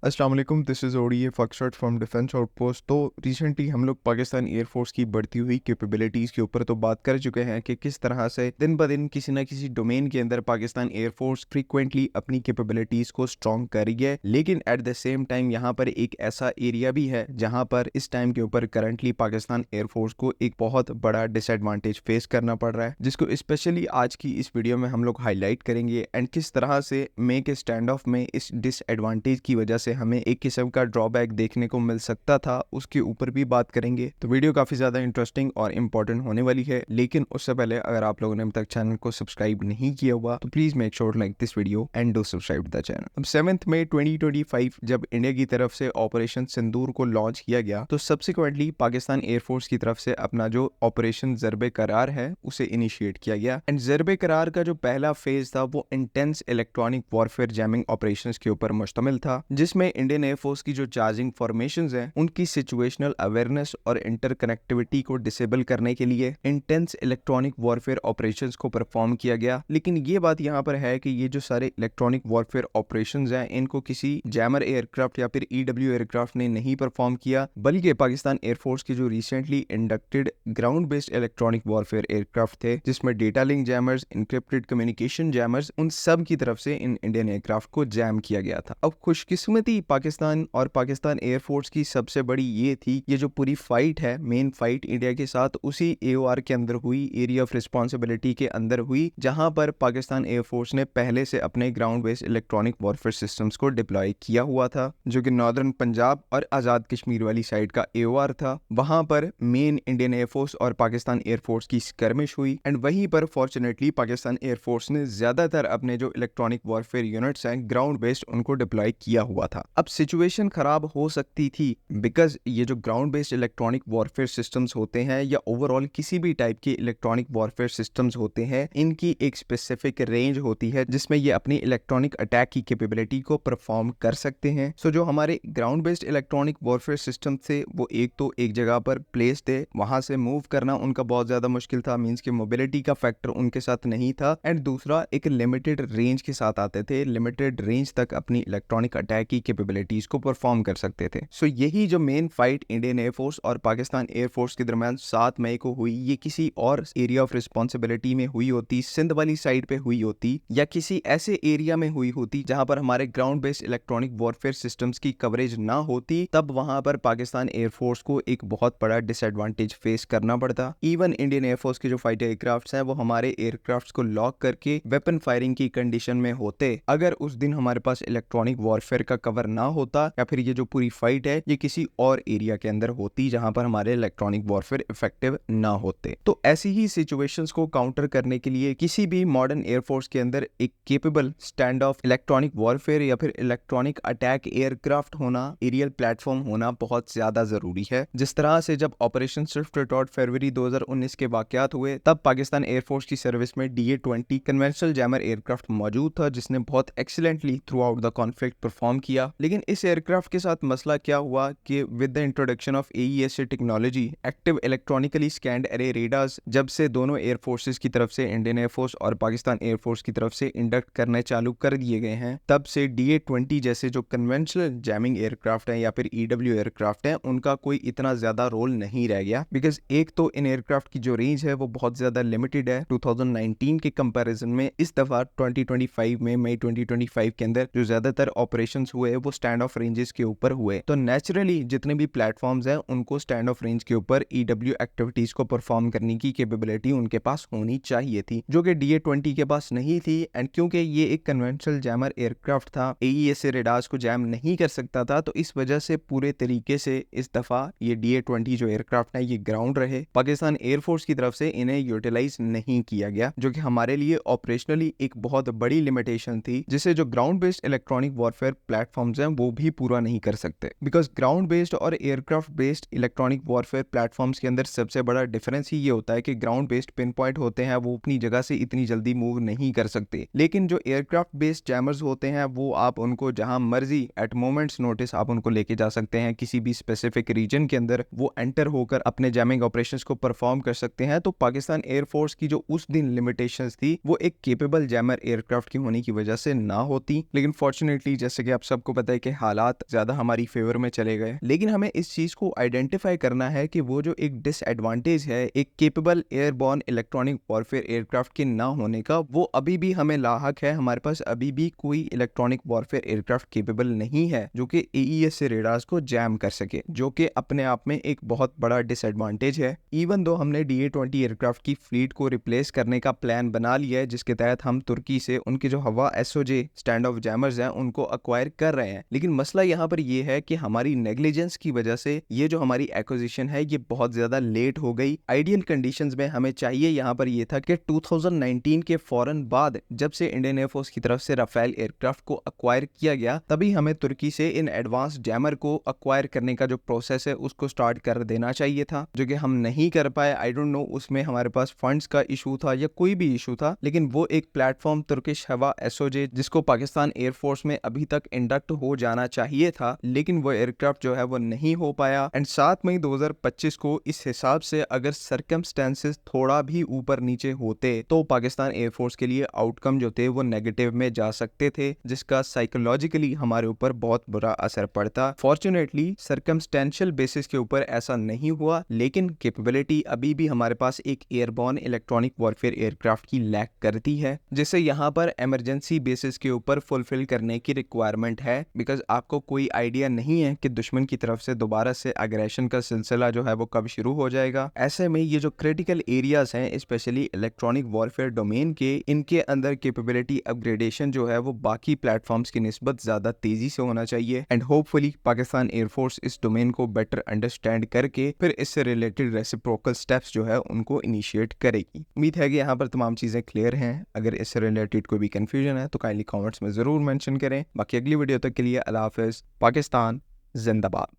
अस्सलाम वालेकुम, this is ODA foxtrot from defence outpost. तो रिसेंटली हम लोग पाकिस्तान एयरफोर्स की बढ़ती हुई कैपेबिलिटीज़ के ऊपर तो बात कर चुके हैं कि किस तरह से दिन ब दिन किसी ना किसी डोमेन के अंदर पाकिस्तान एयरफोर्स फ्रीक्वेंटली अपनी कैपेबिलिटीज़ को स्ट्रॉन्ग कर रही है। लेकिन एट द सेम टाइम यहाँ पर एक ऐसा एरिया भी है जहाँ पर इस टाइम के ऊपर करंटली पाकिस्तान एयरफोर्स को एक बहुत बड़ा डिसएडवांटेज फेस करना पड़ रहा है, जिसको स्पेशली आज की इस वीडियो में हम लोग हाईलाइट करेंगे एंड किस तरह से मेक ए स्टैंड ऑफ में इस डिसएडवांटेज की वजह से हमें एक किस्म का ड्रॉबैक देखने को मिल सकता था, उसके ऊपर भी बात करेंगे। तो वीडियो काफी ज्यादा इंटरेस्टिंग और इम्पोर्टेंट होने वाली है। लेकिन उससे पहले अगर आप लोगों ने अभी तक चैनल को सब्सक्राइब नहीं किया हुआ तो please make sure like this video and do subscribe the channel. अब 7 मई 2025 जब इंडिया की तरफ से ऑपरेशन सिंदूर को लॉन्च किया गया तो सब्सिक्वेंटली पाकिस्तान एयरफोर्स की तरफ से अपना जो ऑपरेशन ज़र्बे करार है उसे इनिशिएट किया गया। एंड ज़र्बे करार का जो पहला फेज था वो intense electronic warfare jamming operations के ऊपर मुश्तमिल था, जिसमें इंडियन एयरफोर्स की जो चार्जिंग फॉर्मेशंस हैं उनकी सिचुएशनल अवेयरनेस और इंटरकनेक्टिविटी को डिसेबल करने के लिए इंटेंस इलेक्ट्रॉनिक वॉरफेयर ऑपरेशंस को परफॉर्म किया गया। लेकिन ये बात यहाँ पर है कि ये जो सारे इलेक्ट्रॉनिक वॉरफेयर ऑपरेशंस हैं इनको किसी जैमर एयरक्राफ्ट या फिर ईडब्ल्यू एयरक्राफ्ट ने नहीं परफॉर्म किया, बल्कि पाकिस्तान एयरफोर्स के जो recently inducted ground based electronic warfare aircraft थे, जिसमें data link jammers, encrypted communication jammers, उन सब की तरफ से इन इंडियन एयरक्राफ्ट को जैम किया गया था। अब खुशकिस्मती पाकिस्तान और पाकिस्तान एयरफोर्स की सबसे बड़ी ये थी, ये जो पूरी फाइट है, मेन फाइट इंडिया के साथ उसी एओआर के अंदर हुई, एरिया ऑफ रिस्पॉन्सिबिलिटी के अंदर हुई, जहां पर पाकिस्तान एयरफोर्स ने पहले से अपने ground based electronic warfare systems को डिप्लॉय किया हुआ था, जो कि नॉर्दर्न पंजाब और आजाद कश्मीर वाली साइड का एओआर था। वहां पर मेन इंडियन एयरफोर्स और पाकिस्तान एयरफोर्स की स्कर्मिश हुई एंड वहीं पर फॉर्चुनेटली पाकिस्तान एयरफोर्स ने ज्यादातर अपने जो इलेक्ट्रॉनिक वॉरफेयर यूनिट्स हैं ग्राउंड बेस्ड उनको डिप्लॉय किया हुआ था। अब सिचुएशन खराब हो सकती थी बिकॉज ये जो ground based electronic warfare systems होते हैं या ओवरऑल किसी भी टाइप के इलेक्ट्रॉनिक वॉरफेयर सिस्टम्स होते हैं, इनकी एक स्पेसिफिक रेंज होती है जिसमें ये अपनी इलेक्ट्रॉनिक अटैक की कैपेबिलिटी को परफॉर्म कर सकते हैं। सो जो हमारे ground based electronic warfare system थे वो एक तो एक जगह पर प्लेस थे, वहां से मूव करना उनका बहुत ज्यादा मुश्किल था, मींस कि मोबिलिटी का फैक्टर उनके साथ नहीं था। एंड दूसरा एक लिमिटेड रेंज के साथ आते थे, लिमिटेड रेंज तक अपनी इलेक्ट्रॉनिक अटैक की कैपेबिलिटीज को परफॉर्म कर सकते थे। सो यही जो मेन फाइट इंडियन एयरफोर्स और पाकिस्तान एयरफोर्स के दरमियान 7 मई को हुई, ये किसी और एरिया ऑफ रिस्पॉन्सिबिलिटी में हुई होती, सिंध वाली साइड पे हुई होती या किसी ऐसे एरिया में हुई होती जहां पर हमारे ground based electronic warfare systems की कवरेज ना होती, तब वहां पर पाकिस्तान एयरफोर्स को एक बहुत बड़ा डिसएडवांटेज फेस करना पड़ता। इवन इंडियन एयरफोर्स के जो फाइटर एयरक्राफ्ट हैं वो हमारे एयरक्राफ्ट को लॉक करके वेपन फायरिंग की कंडीशन में होते अगर उस दिन हमारे पास इलेक्ट्रॉनिक वॉरफेयर का कवर ना होता, या फिर ये जो पूरी फाइट है ये किसी और एरिया के अंदर होती जहां पर हमारे इलेक्ट्रॉनिक वॉरफेयर इफेक्टिव ना होते। तो ऐसी ही सिचुएशंस को काउंटर करने के लिए किसी भी मॉडर्न एयरफोर्स के अंदर एक capable stand of electronic warfare या फिर इलेक्ट्रॉनिक अटैक एयरक्राफ्ट होना, एरियल प्लेटफॉर्म होना बहुत ज्यादा जरूरी है। जिस तरह से जब ऑपरेशन स्विफ्ट रिटॉर्ट फरवरी 2019 के वाकयात हुए तब पाकिस्तान एयरफोर्स की सर्विस में DA-20 कन्वेंशनल जैमर एयरक्राफ्ट मौजूद था, जिसने बहुत excellently through out the conflict perform किया। लेकिन इस एयरक्राफ्ट के साथ मसला क्या हुआ कि with the introduction of AESA technology, active electronically scanned array radars, जब से दोनों एयरफोर्सेस की तरफ से इंडियन एयरफोर्स और पाकिस्तान एयरफोर्स की तरफ से इंडक्ट करने चालू कर दिए गए हैं, तब से DA-20 जैसे जो कन्वेंशनल जैमिंग एयरक्राफ्ट हैं या फिर EW एयरक्राफ्ट हैं उनका कोई इतना ज्यादा रोल नहीं रह गया। बिकॉज एक तो इन एयरक्राफ्ट की जो रेंज है वो बहुत ज्यादा लिमिटेड है 2019 के कंपैरिजन में। इस दफा 2025 में मई 2025 के अंदर जो ज्यादातर ऑपरेशंस हुए वो स्टैंड ऑफ रेंजेस के ऊपर हुए, तो नेचुरली जितने भी प्लेटफॉर्म्स हैं उनको स्टैंड ऑफ रेंज के ऊपर EW एक्टिविटीज को परफॉर्म करने की कैपेबिलिटी उनके पास होनी चाहिए थी, जो कि DA-20 के पास नहीं थी। एंड क्योंकि ये एक कन्वेंशनल जैमर एयरक्राफ्ट था, AESA रेडार्स को जैम नहीं कर सकता था, तो इस वजह से पूरे तरीके से इस दफा ये DA-20 जो एयरक्राफ्ट है ये ग्राउंड रहे। पाकिस्तान एयरफोर्स की तरफ से इन्हें यूटिलाइज नहीं किया गया, जो कि हमारे लिए ऑपरेशनली एक बहुत बड़ी लिमिटेशन थी, जिसे जो ground based electronic warfare platforms हैं वो भी पूरा नहीं कर सकते। बिकॉज ग्राउंड बेस्ड और aircraft based electronic warfare platforms के अंदर सबसे बड़ा डिफरेंस ही ये होता है कि ग्राउंड बेस्ड पिन पॉइंट होते हैं वो अपनी जगह से इतनी जल्दी मूव नहीं कर सकते, लेकिन जो एयरक्राफ्ट बेस्ड जैमर्स होते हैं वो आप उनको जहां मर्जी एट मोमेंट्स नोटिस आप उनको लेके जा सकते हैं किसी भी स्पेसिफिक रीजन के अंदर, वो एंटर होकर अपने जैमिंग ऑपरेशंस को परफॉर्म कर सकते हैं। तो पाकिस्तान एयरफोर्स की जो उस दिन लिमिटेशंस थी वो एक केपेबल जैमर एयरक्राफ्ट की होने की वजह से ना होती, लेकिन फॉर्चुनेटली जैसे कि आप सबको आपको पता है कि हालात ज्यादा हमारी फेवर में चले गए, लेकिन हमें इस चीज को आइडेंटिफाई करना है कि वो जो एक डिसएडवांटेज है एक capable airborne electronic warfare aircraft के ना होने का, वो अभी भी हमें लाहक है। हमारे पास अभी भी कोई इलेक्ट्रॉनिक वॉरफेयर एयरक्राफ्ट केपेबल नहीं है जो कि एईएस से रेडार्स को जैम कर सके, जो कि अपने आप में एक बहुत बड़ा डिसएडवांटेज है। इवन दो हमने DA-20 एयरक्राफ्ट की फ्लीट को रिप्लेस करने का प्लान बना लिया है, जिसके तहत हम तुर्की से उनके जो हवा SOJ स्टैंड ऑफ जैमर्स हैं उनको अक्वायर कर रहे हैं, लेकिन मसला यहाँ पर ये है कि हमारी नेग्लिजेंस की वजह से ये जो हमारी एक्विजिशन है ये बहुत ज्यादा लेट हो गई। आइडियल कंडीशंस में हमें चाहिए यहाँ पर ये था कि 2019 के फौरन बाद जब से इंडियन एयरफोर्स की तरफ से राफेल एयरक्राफ्ट को अक्वायर किया गया, तभी हमें तुर्की से इन एडवांस जैमर को अक्वायर करने का जो प्रोसेस है उसको स्टार्ट कर देना चाहिए था, जो कि हम नहीं कर पाए। आई डोंट नो उसमें हमारे पास फंड्स का इशू था या कोई भी इशू था, लेकिन वो एक प्लेटफॉर्म तुर्किश हवा SOJ जिसको पाकिस्तान एयरफोर्स में अभी तक इंडक्ट हो जाना चाहिए था, लेकिन वो एयरक्राफ्ट जो है वो नहीं हो पाया। एंड 7 मई 2025 को इस हिसाब से अगर सर्कमस्टेंसेस थोड़ा भी ऊपर नीचे होते तो पाकिस्तान एयरफोर्स के लिए आउटकम जो थे वो नेगेटिव में जा सकते थे, जिसका साइकोलॉजिकली हमारे ऊपर बहुत बुरा असर पड़ता। फॉर्चुनेटली सर्कमस्टेंशियल बेसिस के ऊपर ऐसा नहीं हुआ, लेकिन कैपेबिलिटी अभी भी हमारे पास एक एयरबॉर्न इलेक्ट्रॉनिक वॉरफेयर एयरक्राफ्ट की लैक करती है, जिसे यहाँ पर इमरजेंसी बेसिस के ऊपर फुलफिल करने की रिक्वायरमेंट है। बिकॉज आपको कोई आइडिया नहीं है कि दुश्मन की तरफ से दोबारा से अग्रेशन का सिलसिला जो है वो कब शुरू हो जाएगा। ऐसे में ये जो क्रिटिकल एरियाज हैं स्पेशली इलेक्ट्रॉनिक वॉरफेयर डोमेन के, इनके अंदर कैपेबिलिटी अपग्रेडेशन जो है वो बाकी प्लेटफॉर्म्स की निस्बत ज्यादा तेजी से होना चाहिए। एंड होपफुली पाकिस्तान एयरफोर्स इस डोमेन को बेटर अंडरस्टैंड करके फिर इससे रिलेटेड रेसिप्रोकल स्टेप्स जो है उनको इनिशिएट करेगी। उम्मीद है कि यहाँ पर तमाम चीजें क्लियर हैं। अगर इससे रिलेटेड कोई भी कंफ्यूजन है तो काइंडली कमेंट्स में जरूर मेंशन करें। बाकी अगली वीडियो तक के लिए अल्लाह हाफिज। पाकिस्तान जिंदाबाद।